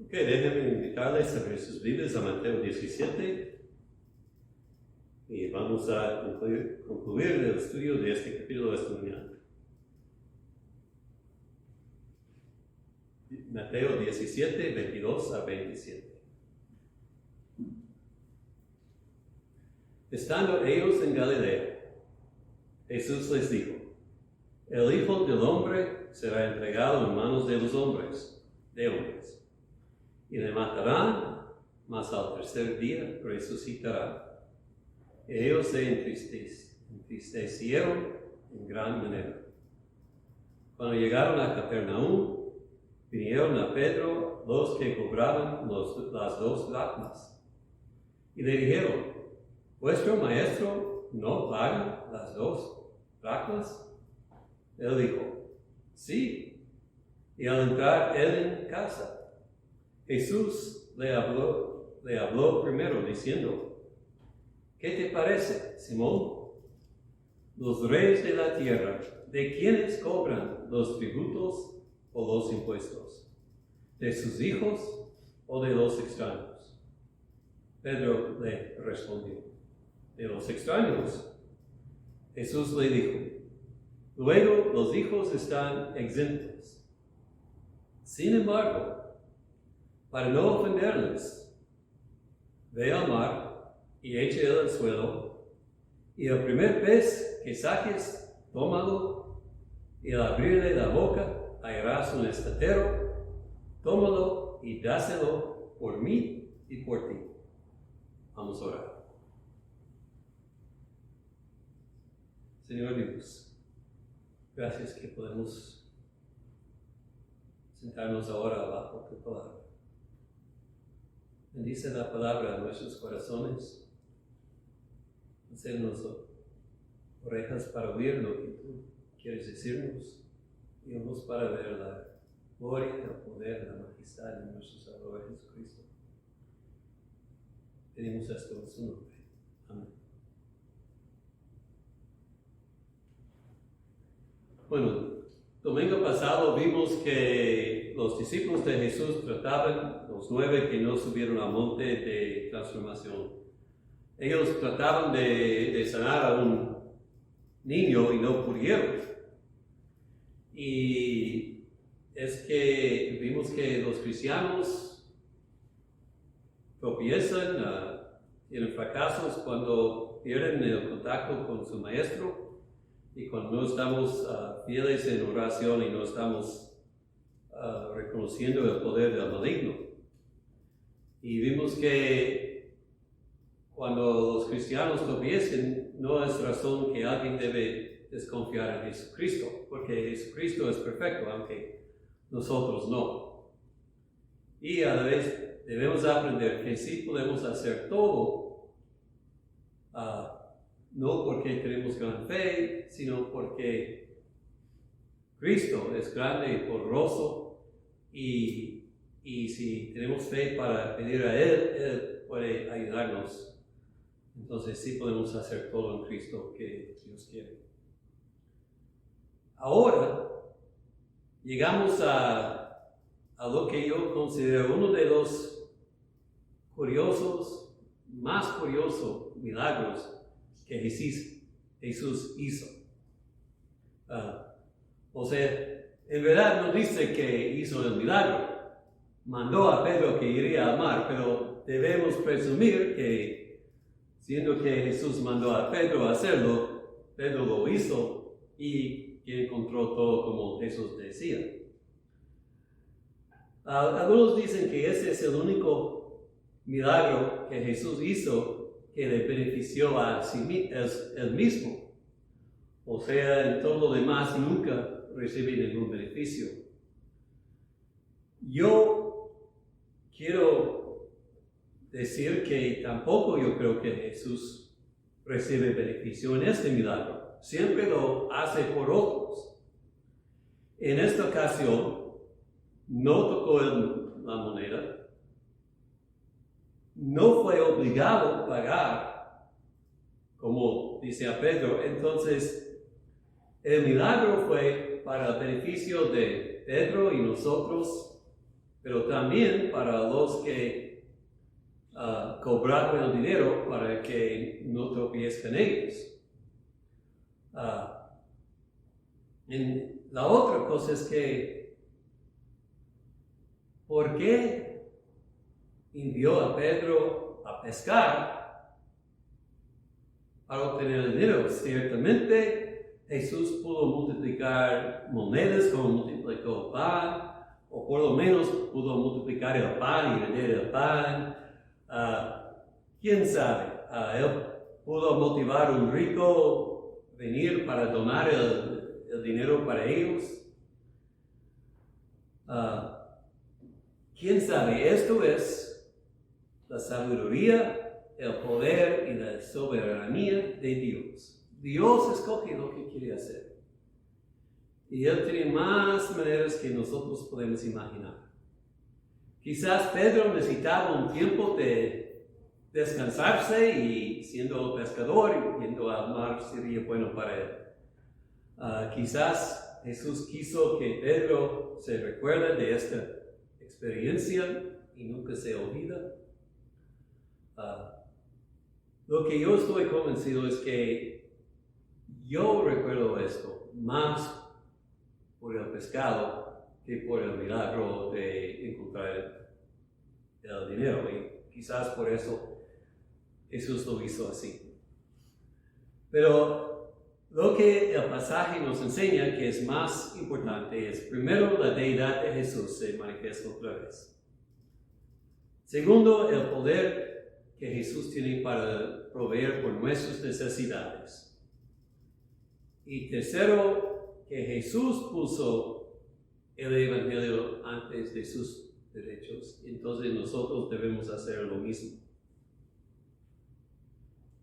Ok, déjenme invitarles a ver sus Biblias a Mateo 17 y vamos a concluir el estudio de este capítulo esta mañana. Mateo 17, 22 a 27. Estando ellos en Galilea, Jesús les dijo: el Hijo del Hombre será entregado en manos de los hombres, y le matarán, mas al tercer día resucitará. Y ellos se entristecieron en gran manera. Cuando llegaron a Capernaum, vinieron a Pedro los que cobraban las 2 dracmas, y le dijeron: ¿vuestro maestro no paga las 2 dracmas? Él dijo: sí. Y al entrar él en casa, Jesús le habló primero diciendo: ¿qué te parece, Simón? Los reyes de la tierra, ¿de quiénes cobran los tributos o los impuestos? ¿De sus hijos o de los extraños? Pedro le respondió: de los extraños. Jesús le dijo: luego los hijos están exentos. Sin embargo, para no ofenderles, ve al mar y échale al suelo, y el primer pez que saques, tómalo, y al abrirle la boca hallarás un estatero, tómalo y dáselo por mí y por ti. Vamos a orar. Señor Dios, gracias que podemos sentarnos ahora bajo tu palabra. Bendice la palabra a nuestros corazones. Hacernos orejas para oír lo que tú quieres decirnos y ojos para ver la gloria, el poder, la majestad de nuestro Salvador Jesucristo. Pedimos esto en su nombre. Amén. Bueno, domingo pasado vimos que los discípulos de Jesús trataban, los 9 que no subieron al monte de transformación, ellos trataban de sanar a un niño y no pudieron. Y es que vimos que los cristianos tropiezan, tienen fracasos cuando pierden el contacto con su maestro. Y cuando no estamos fieles en oración y no estamos reconociendo el poder del maligno. Y vimos que cuando los cristianos tropiecen, no es razón que alguien debe desconfiar en Jesucristo, porque Jesucristo es perfecto, aunque nosotros no. Y a la vez debemos aprender que sí podemos hacer todo, no porque tenemos gran fe, sino porque Cristo es grande y poderoso, y si tenemos fe para pedir a Él puede ayudarnos. Entonces sí podemos hacer todo en Cristo que Dios quiere. Ahora llegamos a lo que yo considero uno de los más curiosos milagros que Jesús hizo. O sea, en verdad no dice que hizo el milagro. Mandó a Pedro que iría al mar, pero debemos presumir que, siendo que Jesús mandó a Pedro a hacerlo, Pedro lo hizo y encontró todo como Jesús decía. Algunos dicen que ese es el único milagro que Jesús hizo que le benefició a él mismo. O sea, en todo lo demás nunca recibí ningún beneficio. Yo quiero decir que tampoco yo creo que Jesús recibe beneficio en este milagro. Siempre lo hace por otros. En esta ocasión, no tocó la moneda. No fue obligado a pagar, como dice a Pedro. Entonces, el milagro fue para el beneficio de Pedro y nosotros, pero también para los que cobraron el dinero para que no tropiecen ellos. La otra cosa es que, ¿por qué envió a Pedro a pescar para obtener el dinero? Ciertamente Jesús pudo multiplicar monedas como multiplicó pan, o por lo menos pudo multiplicar el pan y vender el pan. ¿Quién sabe? Él pudo motivar a un rico a venir para donar el dinero para ellos. ¿Quién sabe? Esto es la sabiduría, el poder y la soberanía de Dios. Dios escoge lo que quiere hacer. Y Él tiene más maneras que nosotros podemos imaginar. Quizás Pedro necesitaba un tiempo de descansarse y siendo pescador y yendo al mar sería bueno para él. Quizás Jesús quiso que Pedro se recuerde de esta experiencia y nunca se olvida. Lo que yo estoy convencido es que yo recuerdo esto más por el pescado que por el milagro de encontrar el dinero. Y quizás por eso Jesús lo hizo así. Pero lo que el pasaje nos enseña que es más importante es, primero, la deidad de Jesús se manifiesta otra vez. Segundo, el poder que Jesús tiene para proveer por nuestras necesidades. Y tercero, que Jesús puso el Evangelio antes de sus derechos. Entonces nosotros debemos hacer lo mismo.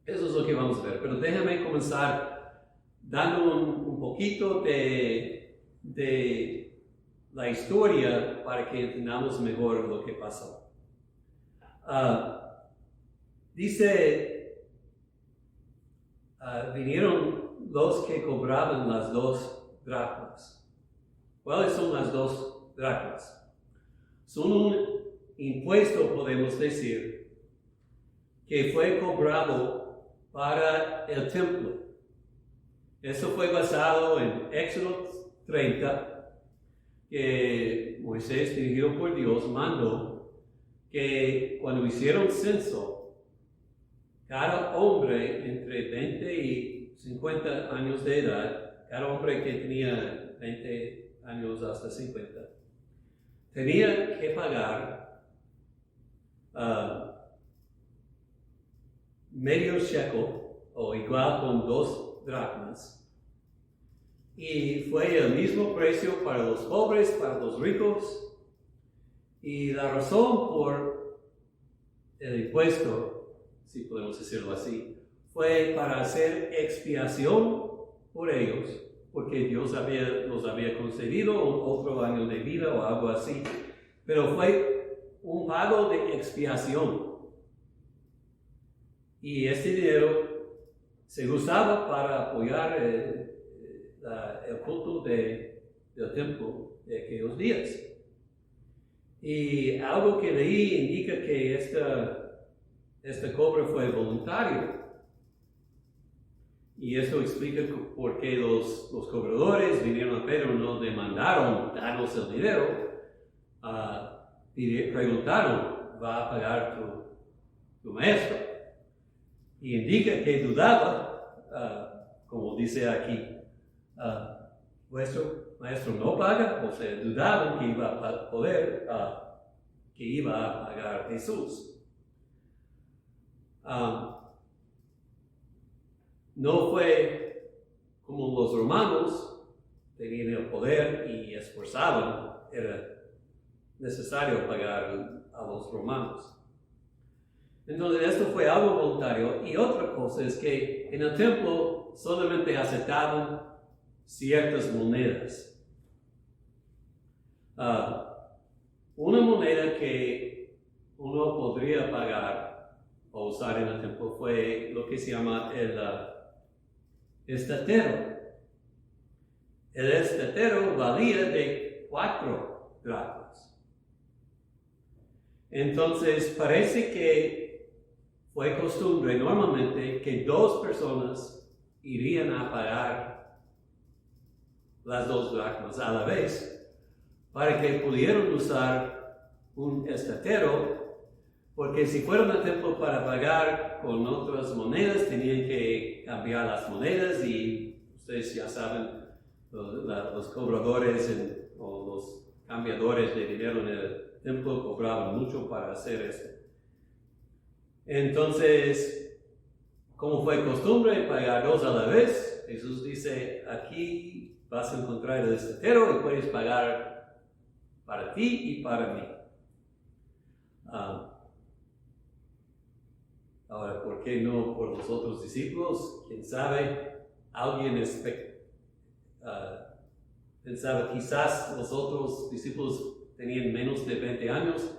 Eso es lo que vamos a ver. Pero déjame comenzar dando un poquito de la historia para que entendamos mejor lo que pasó. Vinieron los que cobraban las 2 dracmas. ¿Cuáles son las 2 dracmas? Son un impuesto, podemos decir, que fue cobrado para el templo. Eso fue basado en Éxodo 30, que Moisés, dirigido por Dios, mandó que cuando hicieron censo, cada hombre entre 20 y 50 años de edad, cada hombre que tenía 20 años hasta 50, tenía que pagar medio shekel, o igual con 2 dracmas. Y fue el mismo precio para los pobres, para los ricos. Y la razón por el impuesto, si podemos decirlo así, fue para hacer expiación por ellos, porque Dios los había concedido otro año de vida o algo así. Pero fue un pago de expiación. Y este dinero se usaba para apoyar el culto del templo de aquellos días. Y algo que leí indica que este cobro fue voluntario. Y esto explica por qué los cobradores vinieron a Pedro, no demandaron danos el dinero, preguntaron, ¿va a pagar tu maestro? Y indica que dudaba, como dice aquí, vuestro maestro no paga, o sea, dudaban que iba a poder, que iba a pagar Jesús. No fue como los romanos tenían el poder y esforzaban, era necesario pagar a los romanos. Entonces esto fue algo voluntario. Y otra cosa es que en el templo solamente aceptaban ciertas monedas. Una moneda que uno podría pagar o usar en el templo fue lo que se llama el estatero. El estatero valía de 4 dracmas. Entonces parece que fue costumbre normalmente que 2 personas irían a pagar las 2 dracmas a la vez para que pudieran usar un estatero, porque si fueron al templo para pagar con otras monedas tenían que cambiar las monedas y ustedes ya saben, los cobradores o los cambiadores de dinero en el templo cobraban mucho para hacer esto. Entonces, como fue costumbre pagar 2 a la vez, Jesús dice, aquí vas a encontrar el estatero y puedes pagar para ti y para mí. Ahora, ¿por qué no por los otros discípulos? ¿Quién sabe? Alguien pensaba quizás los otros discípulos tenían menos de 20 años,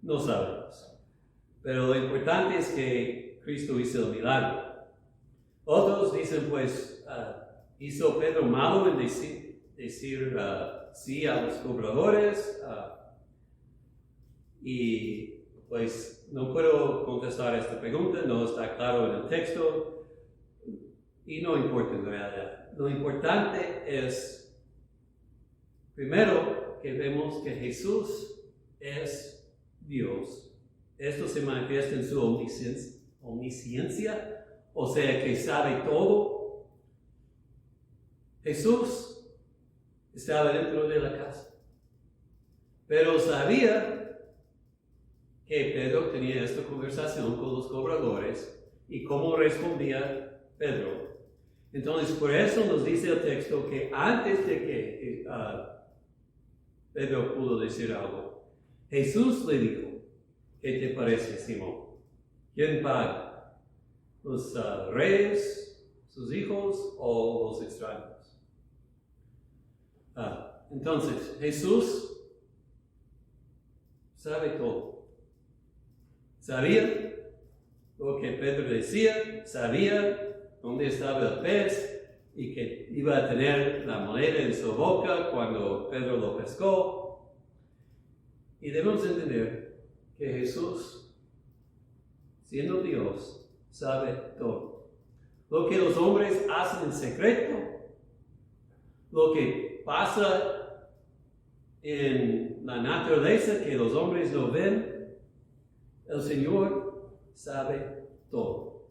no sabemos. Pero lo importante es que Cristo hizo el milagro. Otros dicen, pues, hizo Pedro malo en decir sí a los cobradores. Y pues no puedo contestar esta pregunta, no está claro en el texto. Y no importa en realidad. Lo importante es, primero, que vemos que Jesús es Dios. Esto se manifiesta en su omnisciencia, o sea que sabe todo. Jesús estaba dentro de la casa, pero sabía que Pedro tenía esta conversación con los cobradores y cómo respondía Pedro. Entonces, por eso nos dice el texto que antes de que Pedro pudo decir algo, Jesús le dijo, ¿qué te parece, Simón? ¿Quién paga? ¿Los reyes, sus hijos o los extraños? Entonces, Jesús sabe todo. Sabía lo que Pedro decía, sabía dónde estaba el pez y que iba a tener la moneda en su boca cuando Pedro lo pescó. Y debemos entender que Jesús, siendo Dios, sabe todo. Lo que los hombres hacen en secreto, lo que pasa en la naturaleza que los hombres no ven, el Señor sabe todo.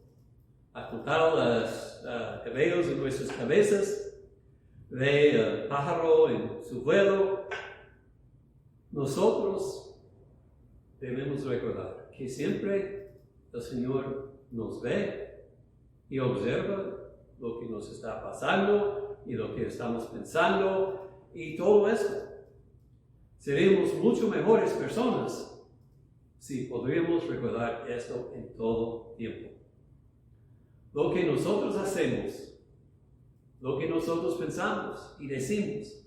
Ha contado los cabellos en nuestras cabezas, ve el pájaro en su vuelo. Nosotros debemos recordar que siempre el Señor nos ve y observa lo que nos está pasando y lo que estamos pensando y todo esto. Seremos mucho mejores personas si podríamos recordar esto en todo tiempo. Lo que nosotros hacemos, lo que nosotros pensamos y decimos,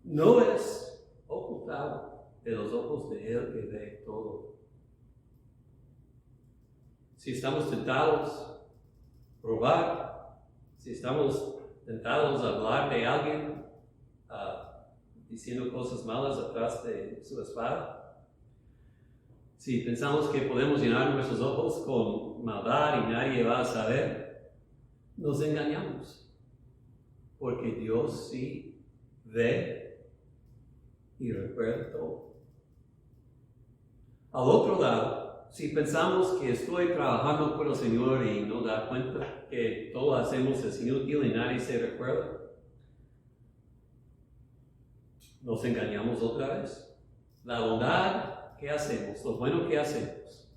no es ocultado de los ojos de Él que ve todo. Si estamos tentados a robar, si estamos tentados a hablar de alguien diciendo cosas malas atrás de su espada, si pensamos que podemos llenar nuestros ojos con maldad y nadie va a saber, nos engañamos, porque Dios sí ve y recuerda todo. Al otro lado, si pensamos que estoy trabajando por el Señor y no da cuenta que todo lo hacemos es inútil y nadie se recuerda, nos engañamos otra vez. La bondad que hacemos, lo bueno que hacemos,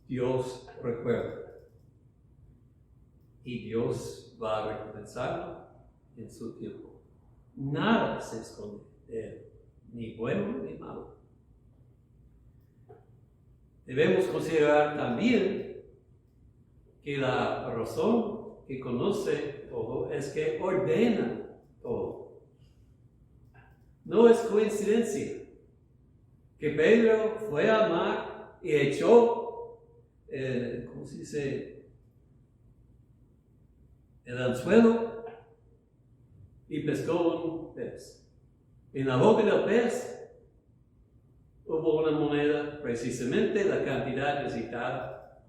Dios recuerda. Y Dios va a recompensarlo en su tiempo. Nada se esconde de Él, ni bueno ni malo. Debemos considerar también que la razón que conoce todo es que ordena todo. No es coincidencia que Pedro fue al mar y echó, ¿cómo se dice? El anzuelo y pescó un pez. En la boca del pez hubo una moneda, precisamente la cantidad necesitada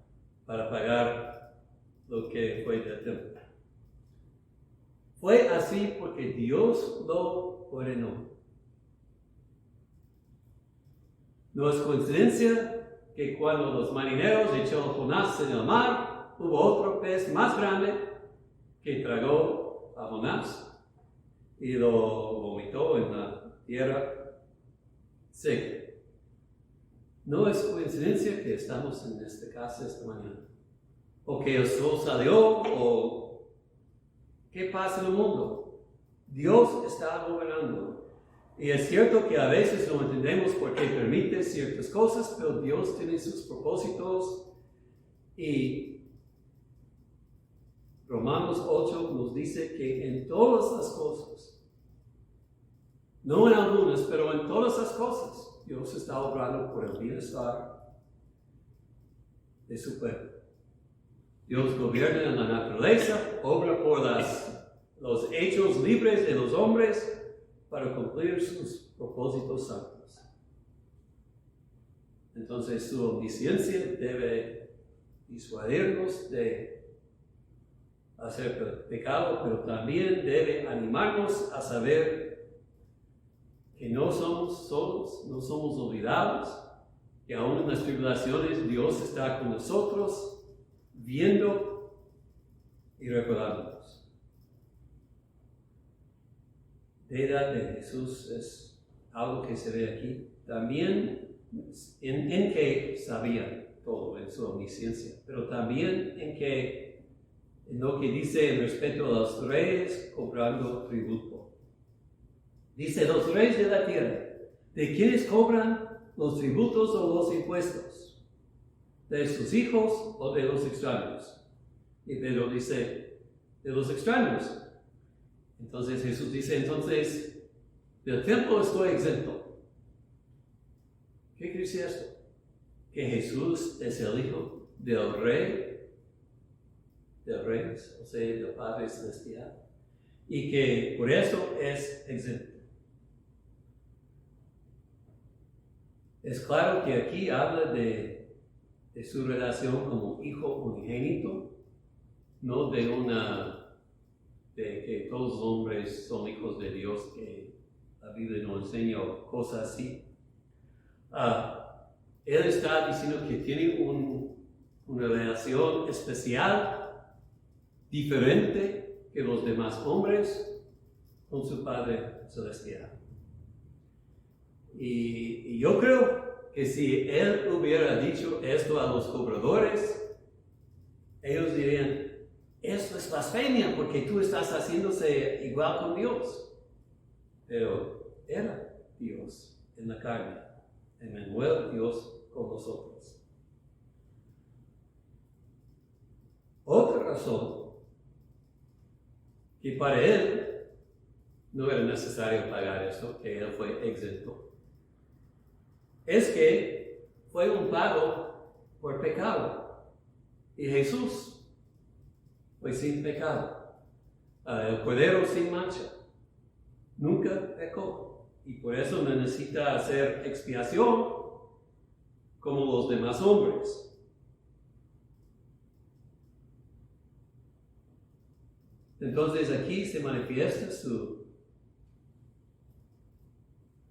para pagar lo que fue del templo. Fue así porque Dios lo ordenó. No es coincidencia que cuando los marineros echaron a Jonás en el mar, hubo otro pez más grande que tragó a Jonás y lo vomitó en la tierra seca. No es coincidencia que estamos en esta casa esta mañana, o que el sol salió, o qué pasa en el mundo. Dios está gobernando. Y es cierto que a veces no entendemos por qué permite ciertas cosas, pero Dios tiene sus propósitos. Y Romanos 8 nos dice que en todas las cosas, no en algunas, pero en todas las cosas, Dios está obrando por el bienestar de su pueblo. Dios gobierna en la naturaleza, obra por los hechos libres de los hombres para cumplir sus propósitos santos. Entonces su omnisciencia debe disuadirnos de hacer pecado, pero también debe animarnos a saber que no somos solos, no somos olvidados, que aún en las tribulaciones Dios está con nosotros, viendo y recordándonos. La deidad de Jesús es algo que se ve aquí. También en que sabía todo en su omnisciencia, pero también en lo que dice en respecto a los reyes cobrando tributo. Dice, los reyes de la tierra, ¿de quiénes cobran los tributos o los impuestos? ¿De sus hijos o de los extraños? Y Pedro dice, de los extraños. Entonces Jesús dice, del templo estoy exento. ¿Qué quiere decir esto? Que Jesús es el hijo del rey, o sea, del Padre Celestial, y que por eso es exento. Es claro que aquí habla de su relación como hijo unigénito, no de que todos los hombres son hijos de Dios, que la Biblia no enseña cosas así. Él está diciendo que tiene una relación especial, diferente que los demás hombres con su Padre Celestial. Y yo creo que si él hubiera dicho esto a los cobradores, ellos dirían, esto es blasfemia porque tú estás haciéndose igual con Dios. Pero era Dios en la carne, Emmanuel, Dios con nosotros. Otra razón que para él no era necesario pagar esto, que él fue exento, es que fue un pago por pecado. Y Jesús fue sin pecado. El Cordero sin mancha. Nunca pecó. Y por eso no necesita hacer expiación como los demás hombres. Entonces aquí se manifiesta su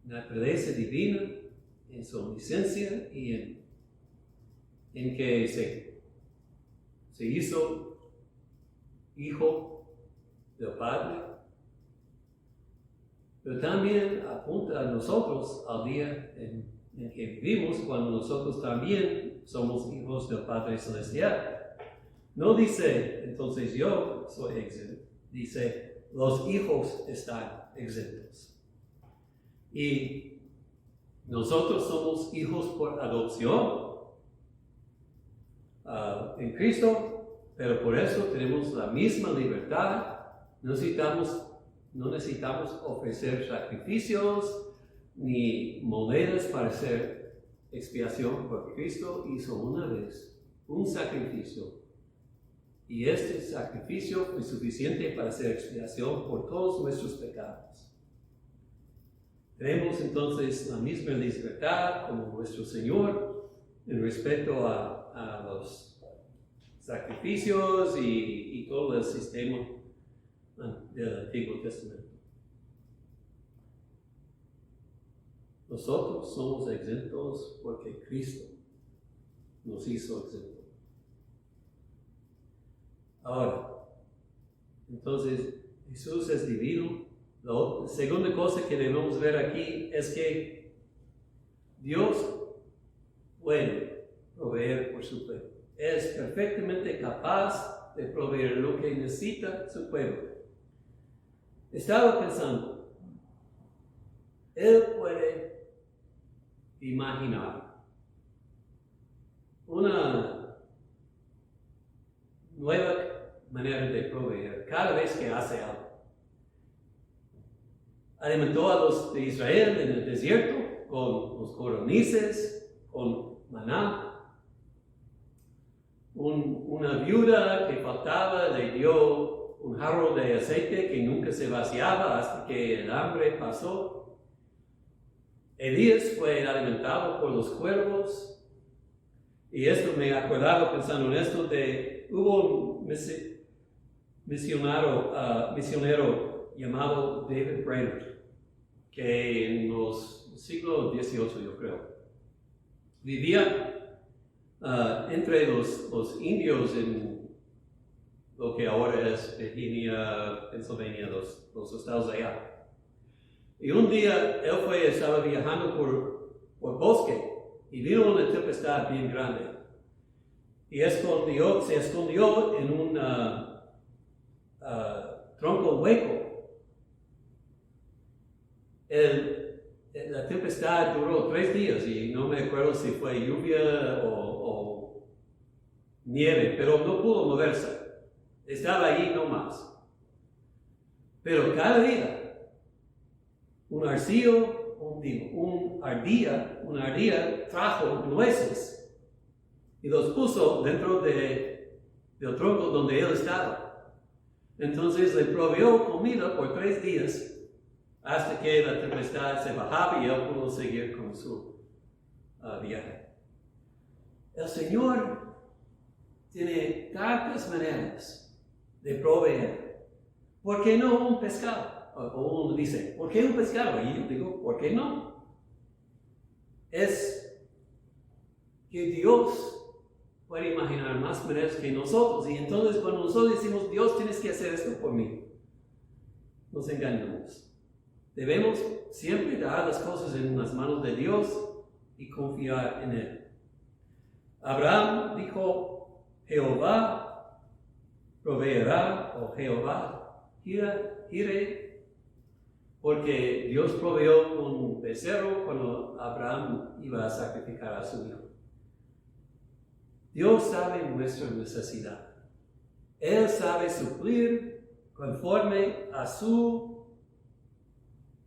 naturaleza divina en su omnisciencia y en que se hizo hijo del Padre, pero también apunta a nosotros al día en que vivimos, cuando nosotros también somos hijos del Padre Celestial. No dice, entonces yo soy exento, dice, los hijos están exentos. Y nosotros somos hijos por adopción en Cristo, pero por eso tenemos la misma libertad. No necesitamos ofrecer sacrificios ni monedas para hacer expiación, porque Cristo hizo una vez un sacrificio. Y este sacrificio fue suficiente para hacer expiación por todos nuestros pecados. Tenemos entonces la misma libertad como nuestro Señor en respecto a los sacrificios y todo el sistema del Antiguo Testamento. Nosotros somos exentos porque Cristo nos hizo exentos. Ahora, entonces Jesús es divino. La segunda cosa que debemos ver aquí es que Dios puede proveer por su pueblo. Es perfectamente capaz de proveer lo que necesita su pueblo. Estaba pensando, Él puede imaginar una nueva manera de proveer cada vez que hace algo. Alimentó a los de Israel en el desierto con los codornices, con maná. Una viuda que faltaba le dio un jarro de aceite que nunca se vaciaba hasta que el hambre pasó. Elías fue alimentado por los cuervos. Y esto me acordaba pensando en esto hubo un misionero llamado David Brainerd, que en los siglos XVIII, yo creo, vivía entre los indios en lo que ahora es Virginia, Pennsylvania, los estados de allá. Y un día estaba viajando por bosque y vino una tempestad bien grande. Y se escondió en un tronco hueco. La tempestad duró 3 días y no me acuerdo si fue lluvia o nieve, pero no pudo moverse. Estaba ahí nomás. Pero cada día, una ardilla trajo nueces y los puso dentro del tronco donde él estaba. Entonces le proveyó comida por 3 días hasta que la tempestad se bajaba y él pudo seguir con su viaje. El Señor tiene tantas maneras de proveer. ¿Por qué no un pescado? O uno dice, ¿por qué un pescado? Y yo digo, ¿por qué no? Es que Dios puede imaginar más maneras que nosotros. Y entonces cuando nosotros decimos, Dios, tienes que hacer esto por mí, nos engañamos. Debemos siempre dar las cosas en las manos de Dios y confiar en Él. Abraham dijo, Jehová proveerá, o Jehová iré, porque Dios proveyó un becerro cuando Abraham iba a sacrificar a su hijo. Dios sabe nuestra necesidad. Él sabe suplir conforme a su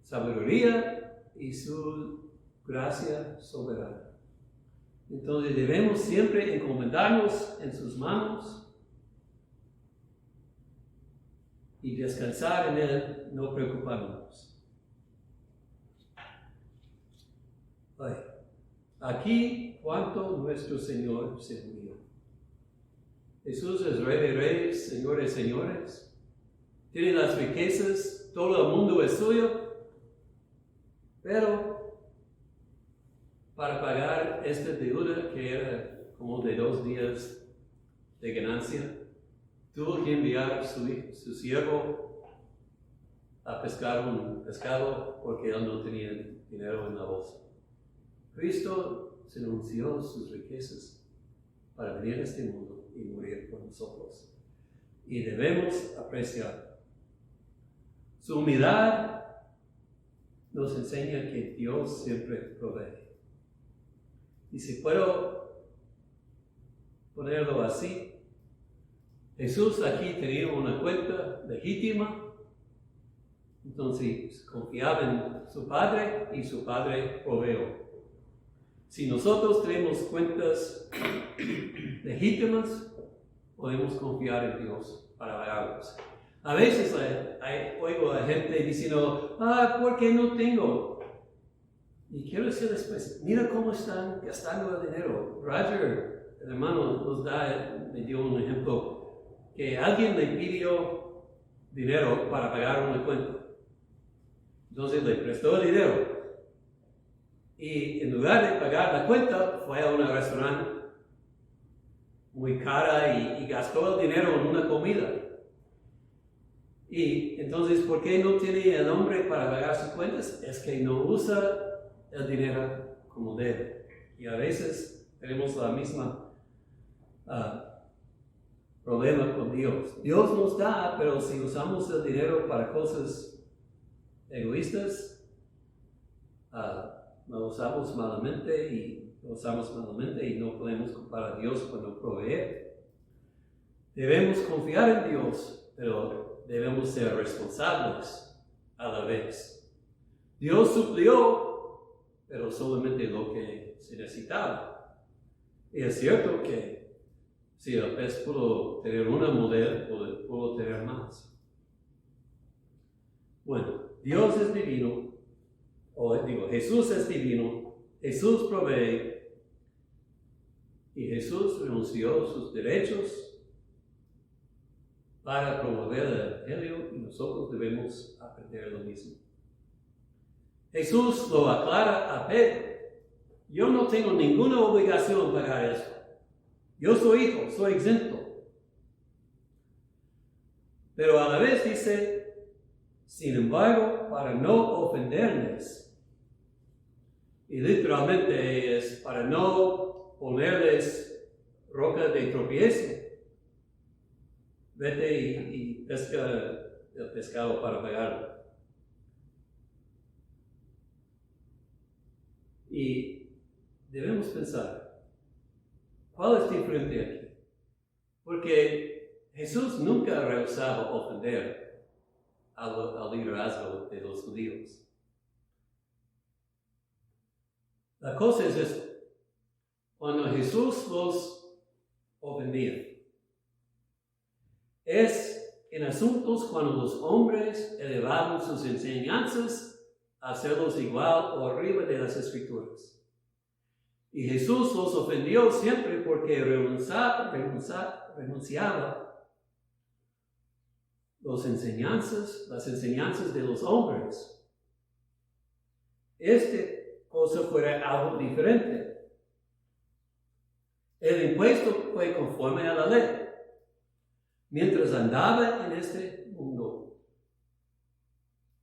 sabiduría y su gracia soberana. Entonces debemos siempre encomendarnos en sus manos y descansar en Él, no preocuparnos. Aquí, cuánto nuestro Señor se unió. Jesús es Rey de Reyes, Señor de Señores. Tiene las riquezas, todo el mundo es suyo. Pero para pagar esta deuda que era como de 2 días de ganancia, tuvo que enviar a su siervo a pescar un pescado porque él no tenía dinero en la bolsa. Cristo se anunció sus riquezas para venir a este mundo y morir por nosotros. Y debemos apreciar su humildad. Nos enseña que Dios siempre provee. Y si puedo ponerlo así, Jesús aquí tenía una cuenta legítima, entonces confiaba en su Padre y su Padre proveó. Si nosotros tenemos cuentas legítimas, podemos confiar en Dios para pagarlos. A veces oigo a gente diciendo, ¿por qué no tengo Y quiero decirles, pues, mira cómo están gastando el dinero. Roger, el hermano, me dio un ejemplo, que alguien le pidió dinero para pagar una cuenta. Entonces le prestó el dinero. Y en lugar de pagar la cuenta, fue a un restaurante muy cara y gastó el dinero en una comida. Y entonces, ¿por qué no tiene el hombre para pagar sus cuentas? Es que no usa el dinero como debe. Y a veces tenemos la misma problema con Dios. Dios nos da, pero si usamos el dinero para cosas egoístas, lo usamos malamente y no podemos culpar a Dios por no proveer. Debemos confiar en Dios, pero debemos ser responsables a la vez. Dios suplió, pero solamente lo que se necesitaba. Y es cierto que si el pez pudo tener una mujer, pudo tener más. Bueno, Dios es divino, Jesús es divino, Jesús provee, y Jesús renunció a sus derechos para promover el Evangelio, y nosotros debemos aprender lo mismo. Jesús lo aclara a Pedro: yo no tengo ninguna obligación de pagar eso. Yo soy hijo, soy exento. Pero a la vez dice: sin embargo, para no ofenderles. Y literalmente es para no ponerles roca de tropiezo. Vete y pesca el pescado para pagarlo. Y debemos pensar, ¿cuál es diferente aquí? Porque Jesús nunca rehusaba ofender al liderazgo de los judíos. La cosa es esto: cuando Jesús los ofendía, es en asuntos cuando los hombres elevaban sus enseñanzas a hacerlos igual o arriba de las Escrituras. Y Jesús los ofendió siempre porque renunciaba las enseñanzas de los hombres. Esta cosa fuera algo diferente. El impuesto fue conforme a la ley. Mientras andaba en este mundo,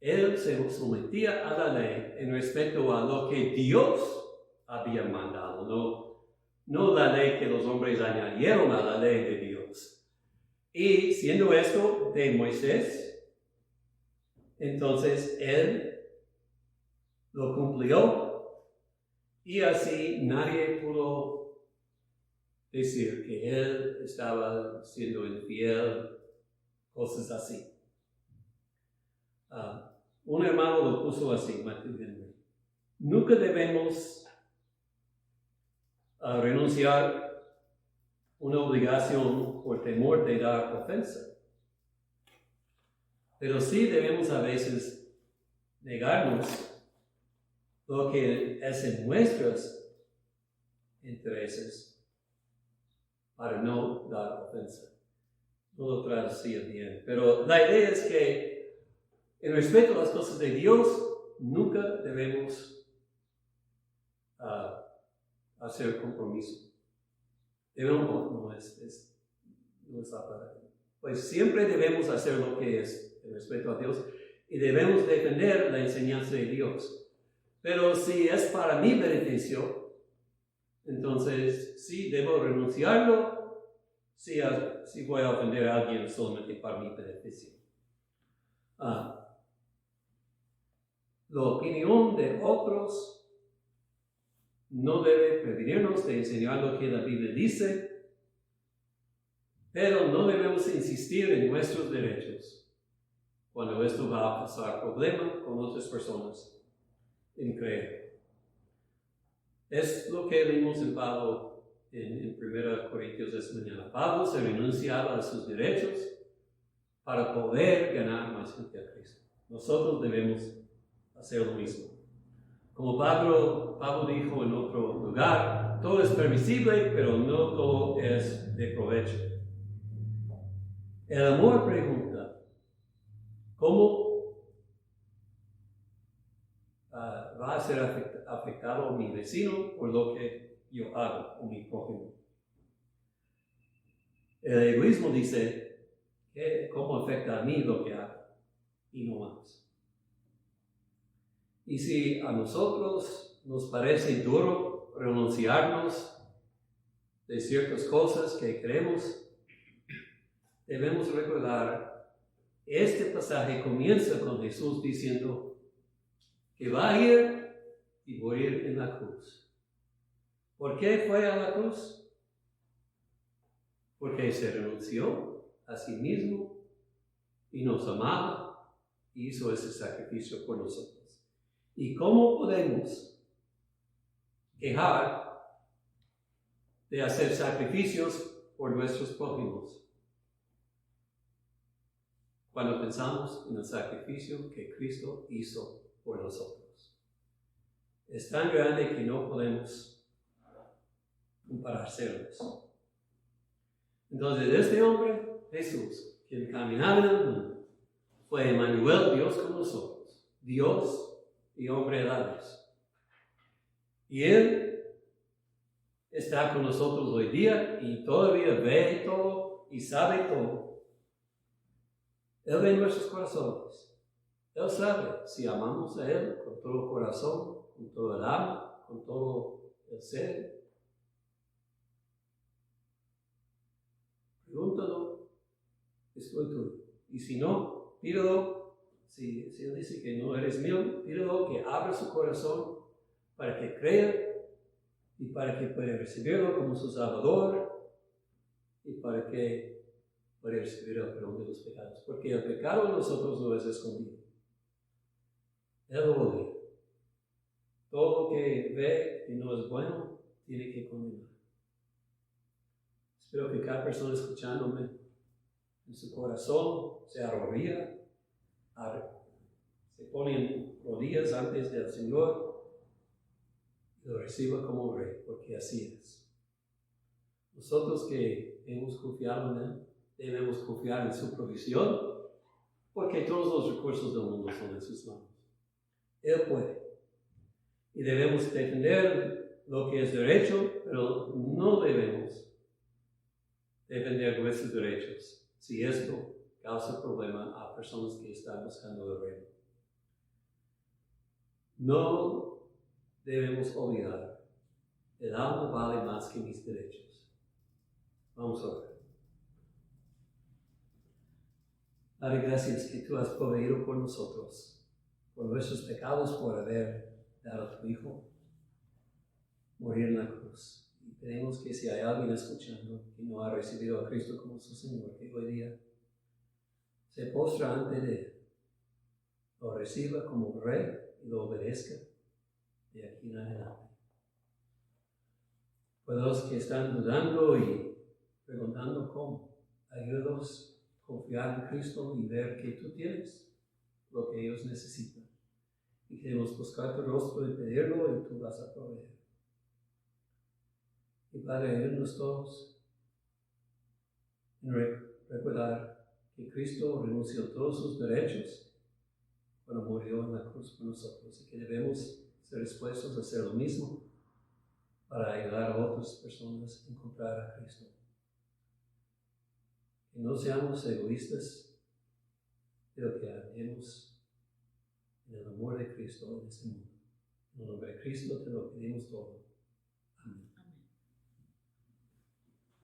él se sometía a la ley en respecto a lo que Dios había mandado, no la ley que los hombres añadieron a la ley de Dios. Y siendo esto de Moisés, entonces él lo cumplió, y así nadie pudo decir que él estaba siendo infiel, cosas así. Un hermano lo puso así, Matthew Henry: nunca debemos renunciar una obligación por temor de dar ofensa, pero sí debemos a veces negarnos lo que es en nuestros intereses para no dar ofensa. No lo traducía bien, pero la idea es que en respecto a las cosas de Dios, nunca debemos hacer compromiso. No es la palabra. Pues siempre debemos hacer lo que es en respecto a Dios, y debemos defender la enseñanza de Dios. Pero si es para mi beneficio, entonces sí debo renunciarlo, si voy a ofender a alguien solamente para mi beneficio. La opinión de otros no debe prevenirnos de enseñar lo que la Biblia dice, pero no debemos insistir en nuestros derechos cuando esto va a causar problemas con otras personas en creer. Es lo que leímos en Pablo en 1 Corintios esta mañana. Pablo se renunciaba a sus derechos para poder ganar más gente a Cristo. Nosotros debemos hacer lo mismo. Como Pablo dijo en otro lugar, todo es permisible, pero no todo es de provecho. El amor pregunta, ¿cómo va a ser afectado mi vecino por lo que yo hago o mi prójimo? El egoísmo dice, ¿cómo afecta a mí lo que hago? Y no más. Y si a nosotros nos parece duro renunciarnos de ciertas cosas que queremos, debemos recordar, este pasaje comienza con Jesús diciendo que va a ir y morir en la cruz. ¿Por qué fue a la cruz? Porque se renunció a sí mismo y nos amaba y hizo ese sacrificio por nosotros. ¿Y cómo podemos dejar de hacer sacrificios por nuestros prójimos? Cuando pensamos en el sacrificio que Cristo hizo por nosotros. Es tan grande que no podemos comparárselos. Entonces, este hombre, Jesús, quien caminaba en el mundo, fue Emmanuel, Dios con nosotros, Dios y hombre a la vez. Y Él está con nosotros hoy día y todavía ve todo y sabe todo. Él ve nuestros corazones. Él sabe si amamos a Él con todo el corazón, con todo el alma, con todo el ser. Pregúntalo, estoy tuyo. Y si no, pídelo. Si Él dice que no eres mío, pídelo que abra su corazón para que crea y para que pueda recibirlo como su Salvador y para que pueda recibir el perdón de los pecados. Porque el pecado en nosotros no es escondido. Él lo odia. Todo lo que ve y no es bueno, tiene que condenar. Espero que cada persona escuchándome en su corazón se arrodilla, se pone en rodillas antes del Señor y lo reciba como Rey, porque así es. Nosotros que hemos confiado en Él, debemos confiar en su provisión, porque todos los recursos del mundo son en sus manos. Él puede. Y debemos defender lo que es derecho, pero no debemos defender nuestros derechos si esto causa problema a personas que están buscando el reino. No debemos olvidar, el alma vale más que mis derechos. Vamos a orar. Padre, gracias que tú has proveído por nosotros, por nuestros pecados, por haber dado a tu Hijo morir en la cruz. Y pedimos que si hay alguien escuchando que no ha recibido a Cristo como su Señor, que hoy día se postra ante Él, lo reciba como Rey y lo obedezca de aquí en adelante. Para los que están dudando y preguntando cómo, ayúdalos a confiar en Cristo y ver que tú tienes lo que ellos necesitan. Y queremos buscar tu rostro y pedirlo y tú vas a proveer. Y Padre, ayúdanos todos en recordar que Cristo renunció a todos sus derechos cuando murió en la cruz por nosotros y que debemos ser dispuestos a hacer lo mismo para ayudar a otras personas a encontrar a Cristo. Que no seamos egoístas, pero que andemos en el amor de Cristo en este mundo. En el nombre de Cristo te lo pedimos todo.